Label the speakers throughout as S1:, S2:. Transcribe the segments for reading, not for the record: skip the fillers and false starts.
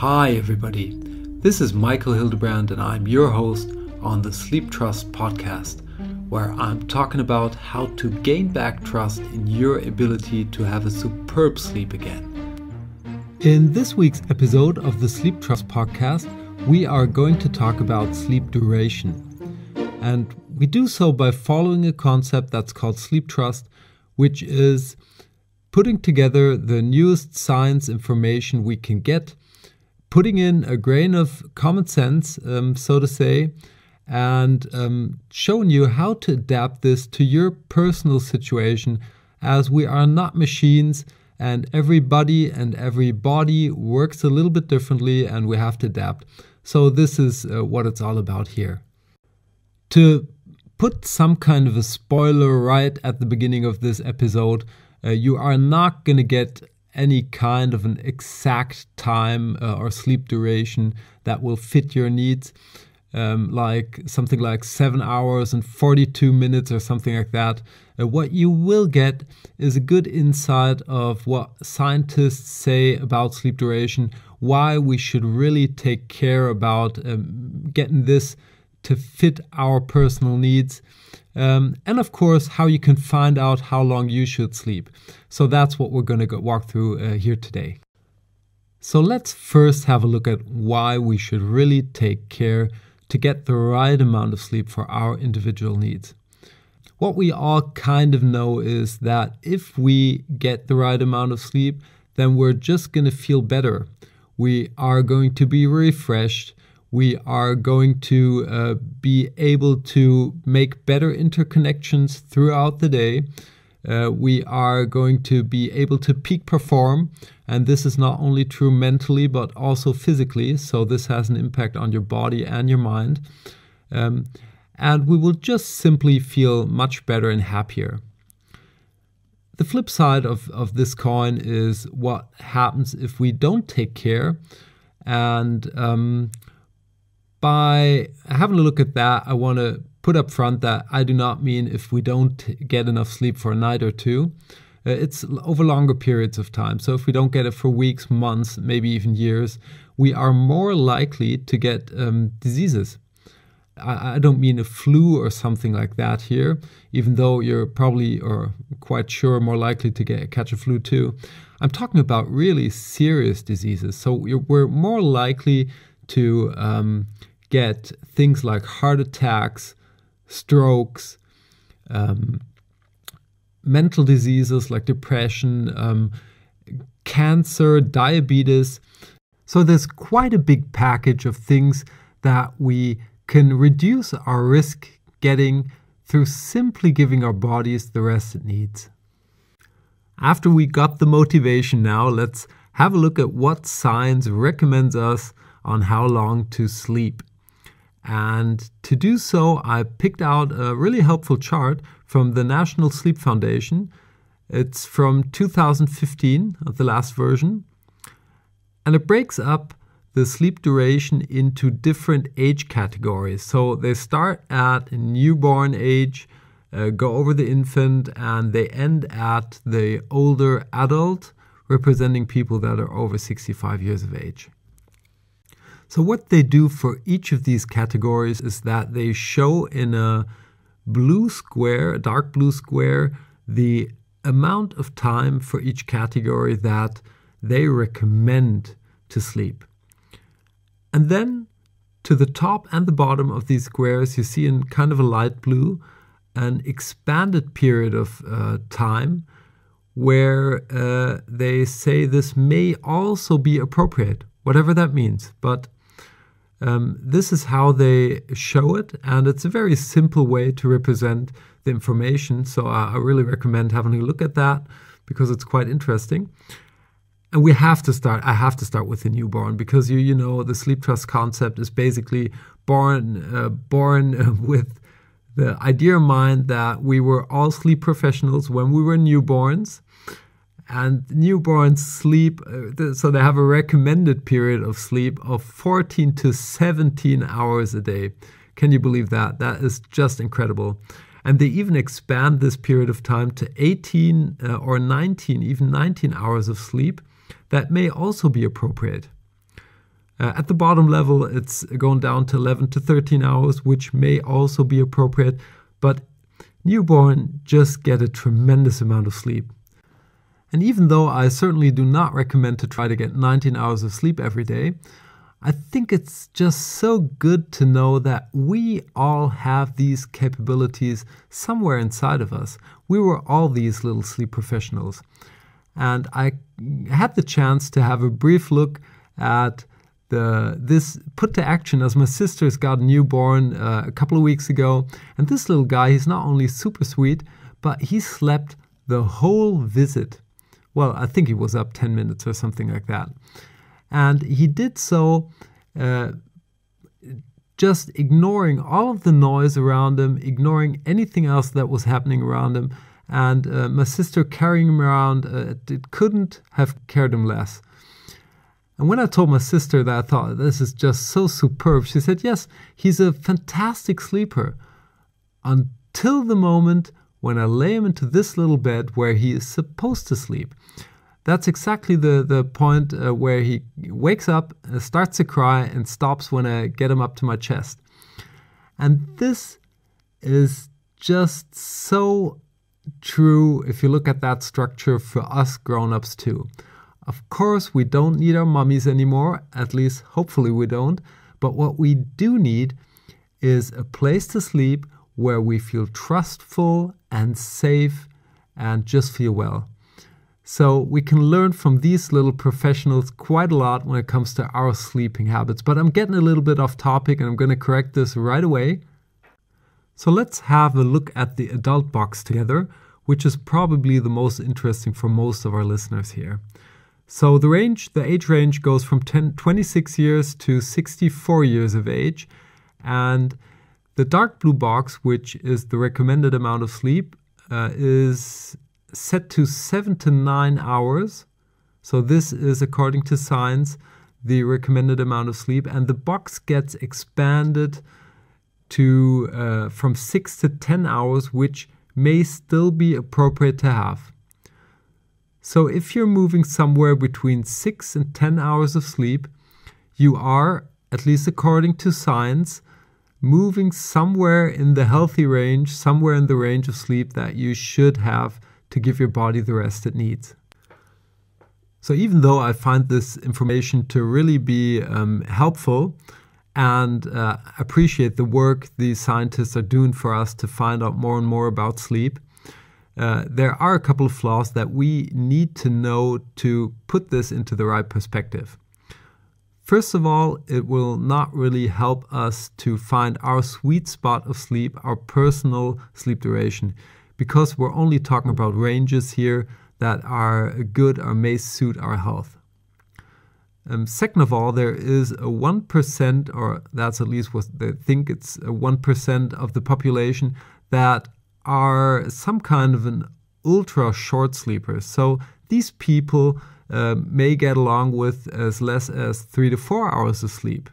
S1: Hi everybody, this is Michael Hildebrand and I'm your host on the Sleeptrust podcast, where I'm talking about how to gain back trust in your ability to have a superb sleep again. In this week's episode of the Sleeptrust podcast, we are going to talk about sleep duration. And we do so by following a concept that's called Sleeptrust, which is putting together the newest science information we can get, putting in a grain of common sense, so to say, and showing you how to adapt this to your personal situation, as we are not machines and everybody and every body works a little bit differently and we have to adapt. So this is what it's all about here. To put some kind of a spoiler right at the beginning of this episode, you are not going to get any kind of an exact time or sleep duration that will fit your needs, like something like 7 hours and 42 minutes or something like that. What you will get is a good insight of what scientists say about sleep duration, why we should really take care about getting this to fit our personal needs, and of course how you can find out how long you should sleep. So that's what we're going to walk through here today. So let's first have a look at why we should really take care to get the right amount of sleep for our individual needs. What we all kind of know is that if we get the right amount of sleep, then we're just going to feel better. We are going to be refreshed. We are going to be able to make better interconnections throughout the day. We are going to be able to peak perform, and this is not only true mentally but also physically, so this has an impact on your body and your mind. And we will just simply feel much better and happier. The flip side of this coin is what happens if we don't take care. And by having a look at that, I want to put up front that I do not mean if we don't get enough sleep for a night or two. It's over longer periods of time. So if we don't get it for weeks, months, maybe even years, we are more likely to get diseases. I don't mean a flu or something like that here, even though you're probably or quite sure more likely to catch a flu too. I'm talking about really serious diseases. So we're more likely to get things like heart attacks, strokes, mental diseases like depression, cancer, diabetes. So there's quite a big package of things that we can reduce our risk getting through simply giving our bodies the rest it needs. After we got the motivation now, let's have a look at what science recommends us on how long to sleep. And to do so, I picked out a really helpful chart from the National Sleep Foundation. It's from 2015, the last version. And it breaks up the sleep duration into different age categories. So they start at newborn age, go over the infant, and they end at the older adult, representing people that are over 65 years of age. So what they do for each of these categories is that they show in a blue square, a dark blue square, the amount of time for each category that they recommend to sleep. And then to the top and the bottom of these squares, you see in kind of a light blue an expanded period of time where they say this may also be appropriate, whatever that means. But this is how they show it, and it's a very simple way to represent the information. So I really recommend having a look at that because it's quite interesting. And I have to start with the newborn because you know the Sleeptrust concept is basically born with the idea in mind that we were all sleep professionals when we were newborns. And newborns sleep, so they have a recommended period of sleep of 14 to 17 hours a day. Can you believe that? That is just incredible. And they even expand this period of time to 18 or 19, even 19 hours of sleep. That may also be appropriate. At the bottom level, it's going down to 11 to 13 hours, which may also be appropriate, but newborn just get a tremendous amount of sleep. And even though I certainly do not recommend to try to get 19 hours of sleep every day, I think it's just so good to know that we all have these capabilities somewhere inside of us. We were all these little sleep professionals. And I had the chance to have a brief look at this put to action as my sister's got a newborn a couple of weeks ago. And this little guy, he's not only super sweet, but he slept the whole visit. Well, I think he was up 10 minutes or something like that. And he did so just ignoring all of the noise around him, ignoring anything else that was happening around him. And my sister carrying him around, it couldn't have cared him less. And when I told my sister that I thought this is just so superb, she said, yes, he's a fantastic sleeper until the moment when I lay him into this little bed where he is supposed to sleep. That's exactly the point where he wakes up, starts to cry, and stops when I get him up to my chest. And this is just so true if you look at that structure for us grown-ups too. Of course, we don't need our mummies anymore, at least hopefully we don't, but what we do need is a place to sleep where we feel trustful and safe and just feel well. So we can learn from these little professionals quite a lot when it comes to our sleeping habits. But I'm getting a little bit off topic and I'm going to correct this right away. So let's have a look at the adult box together, which is probably the most interesting for most of our listeners here. So the age range goes from 26 years to 64 years of age. And the dark blue box, which is the recommended amount of sleep, is set to 7 to 9 hours. So this is, according to science, the recommended amount of sleep. And the box gets expanded to from 6 to 10 hours, which may still be appropriate to have. So if you're moving somewhere between 6 and 10 hours of sleep, you are, at least according to science, moving somewhere in the healthy range, somewhere in the range of sleep that you should have to give your body the rest it needs. So even though I find this information to really be helpful and appreciate the work these scientists are doing for us to find out more and more about sleep, there are a couple of flaws that we need to know to put this into the right perspective. First of all, it will not really help us to find our sweet spot of sleep, our personal sleep duration, because we're only talking about ranges here that are good or may suit our health. Second of all, there is a 1%, or that's at least what they think, it's a 1% of the population that are some kind of an ultra short sleepers. So these people may get along with as less as 3 to 4 hours of sleep.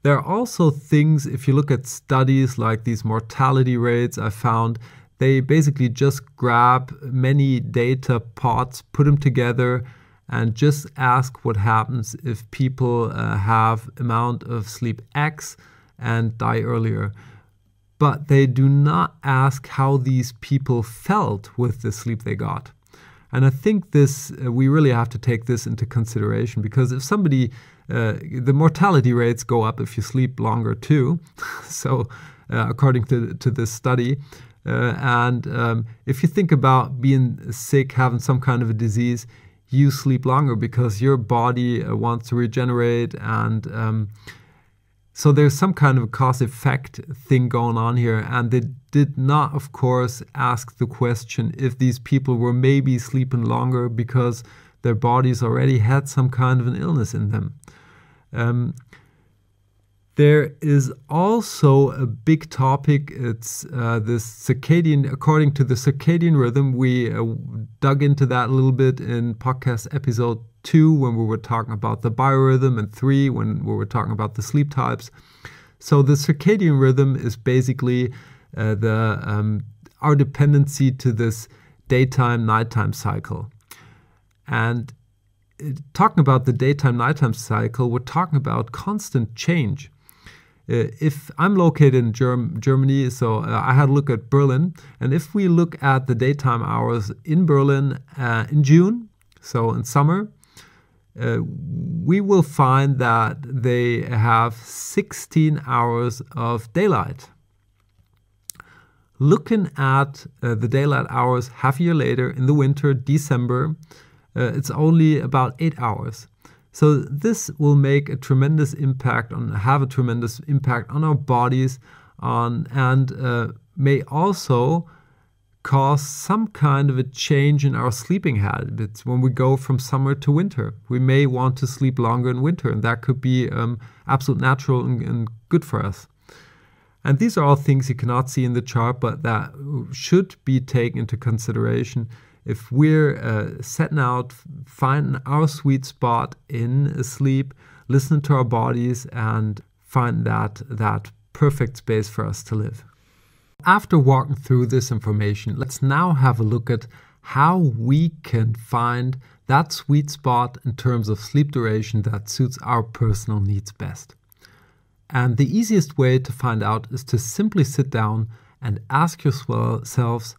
S1: There are also things, if you look at studies like these mortality rates, I found they basically just grab many data pots, put them together, and just ask what happens if people have amount of sleep X and die earlier. But they do not ask how these people felt with the sleep they got. And I think this we really have to take this into consideration, because if somebody, the mortality rates go up if you sleep longer too. So according to this study, and if you think about being sick, having some kind of a disease, you sleep longer because your body wants to regenerate, and so there's some kind of a cause-effect thing going on here. And they did not, of course, ask the question if these people were maybe sleeping longer because their bodies already had some kind of an illness in them. There is also a big topic. It's this circadian, according to the circadian rhythm. We dug into that a little bit in podcast episode 2 when we were talking about the biorhythm, and 3 when we were talking about the sleep types. So the circadian rhythm is basically our dependency to this daytime-nighttime cycle. And talking about the daytime-nighttime cycle, we're talking about constant change. If I'm located in Germany, so I had a look at Berlin, and if we look at the daytime hours in Berlin in June, so in summer, we will find that they have 16 hours of daylight. Looking at the daylight hours half a year later in the winter, December, it's only about 8 hours. So this will make a tremendous impact have a tremendous impact on our bodies, and may also cause some kind of a change in our sleeping habits when we go from summer to winter. We may want to sleep longer in winter, and that could be absolute natural and good for us. And these are all things you cannot see in the chart, but that should be taken into consideration if we're setting out, finding our sweet spot in sleep, listening to our bodies, and find that perfect space for us to live. After walking through this information, let's now have a look at how we can find that sweet spot in terms of sleep duration that suits our personal needs best. And the easiest way to find out is to simply sit down and ask yourselves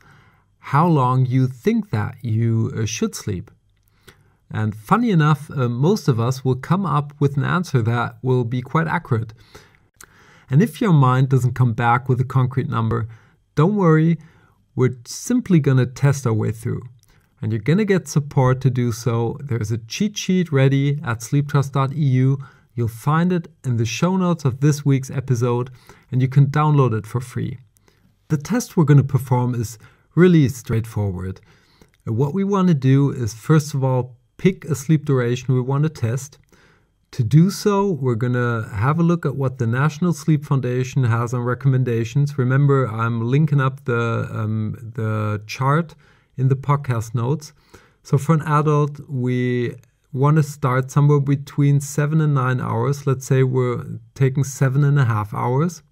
S1: how long you think that you should sleep. And funny enough, most of us will come up with an answer that will be quite accurate. And if your mind doesn't come back with a concrete number, don't worry, we're simply going to test our way through. And you're going to get support to do so. There's a cheat sheet ready at sleeptrust.eu. You'll find it in the show notes of this week's episode, and you can download it for free. The test we're going to perform is really straightforward. What we want to do is, first of all, pick a sleep duration we want to test. To do so, we're going to have a look at what the National Sleep Foundation has on recommendations. Remember, I'm linking up the chart in the podcast notes. So for an adult, we want to start somewhere between 7 and 9 hours. Let's say we're taking 7.5 hours,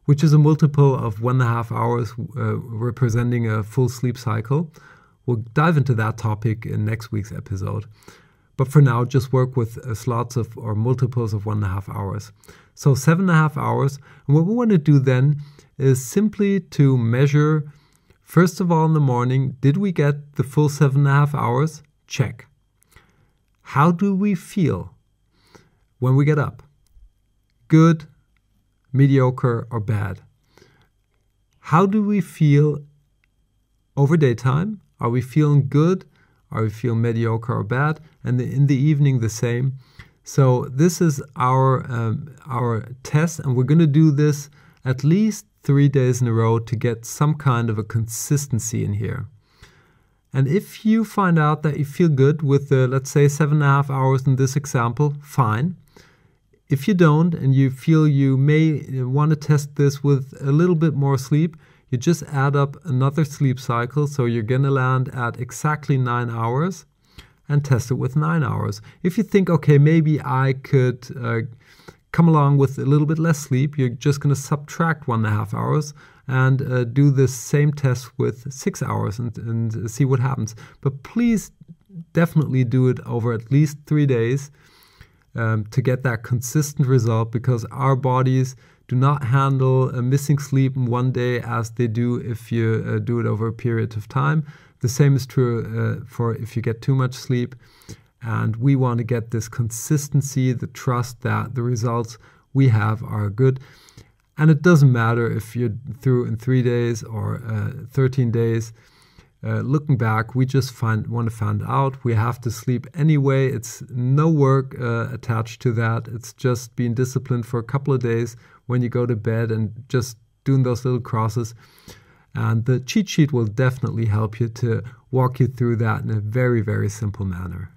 S1: which is a multiple of 1.5 hours, representing a full sleep cycle. We'll dive into that topic in next week's episode. But for now, just work with slots of or multiples of 1.5 hours. So 7.5 hours. And what we want to do then is simply to measure, first of all in the morning, did we get the full 7.5 hours? Check. How do we feel when we get up? Good, mediocre, or bad? How do we feel over daytime? Are we feeling good? Are we feeling mediocre or bad? And in the evening, the same. So this is our test, and we're going to do this at least 3 days in a row to get some kind of a consistency in here. And if you find out that you feel good with, let's say, 7.5 hours in this example, fine. If you don't, and you feel you may want to test this with a little bit more sleep, you just add up another sleep cycle, so you're going to land at exactly 9 hours and test it with 9 hours. If you think, okay, maybe I could come along with a little bit less sleep, you're just going to subtract 1.5 hours and do the same test with 6 hours and see what happens. But please definitely do it over at least 3 days to get that consistent result, because our bodies do not handle missing sleep in one day as they do if you do it over a period of time. The same is true for if you get too much sleep. And we want to get this consistency, the trust that the results we have are good. And it doesn't matter if you're through in 3 days or 13 days. Looking back, we just want to find out. We have to sleep anyway. It's no work attached to that. It's just being disciplined for a couple of days when you go to bed and just doing those little crosses. And the cheat sheet will definitely help you to walk you through that in a very, very simple manner.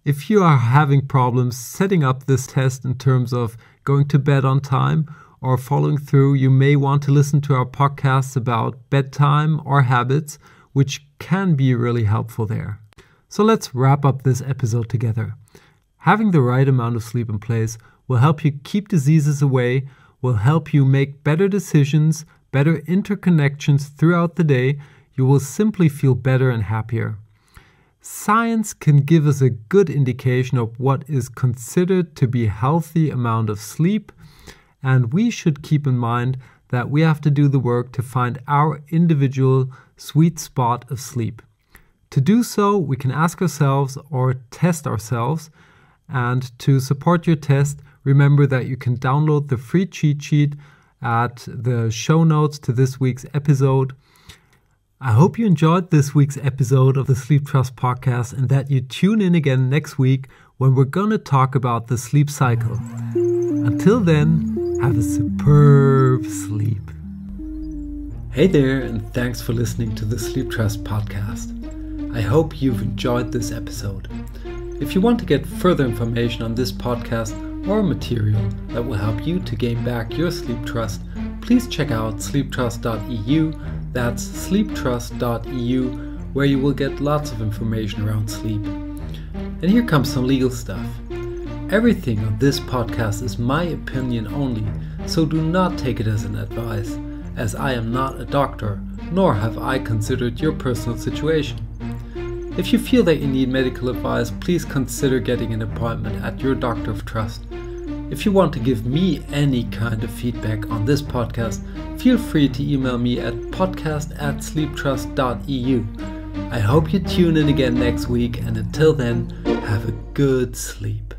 S1: If you are having problems setting up this test in terms of going to bed on time or following through, you may want to listen to our podcasts about bedtime or habits, which can be really helpful there. So let's wrap up this episode together. Having the right amount of sleep in place will help you keep diseases away, will help you make better decisions, better interconnections throughout the day. You will simply feel better and happier. Science can give us a good indication of what is considered to be a healthy amount of sleep, and we should keep in mind that we have to do the work to find our individual sweet spot of sleep. To do so, we can ask ourselves or test ourselves, and to support your test, remember that you can download the free cheat sheet at the show notes to this week's episode. I hope you enjoyed this week's episode of the Sleeptrust podcast and that you tune in again next week when we're going to talk about the sleep cycle. Until then, have a superb sleep. Hey there, and thanks for listening to the Sleeptrust podcast. I hope you've enjoyed this episode. If you want to get further information on this podcast or material that will help you to gain back your sleep trust, please check out sleeptrust.eu. That's sleeptrust.eu, where you will get lots of information around sleep. And here comes some legal stuff. Everything on this podcast is my opinion only, so do not take it as an advice, as I am not a doctor, nor have I considered your personal situation. If you feel that you need medical advice, please consider getting an appointment at your doctor of trust. If you want to give me any kind of feedback on this podcast, feel free to email me at podcast@sleeptrust.eu. I hope you tune in again next week, and until then, have a good sleep.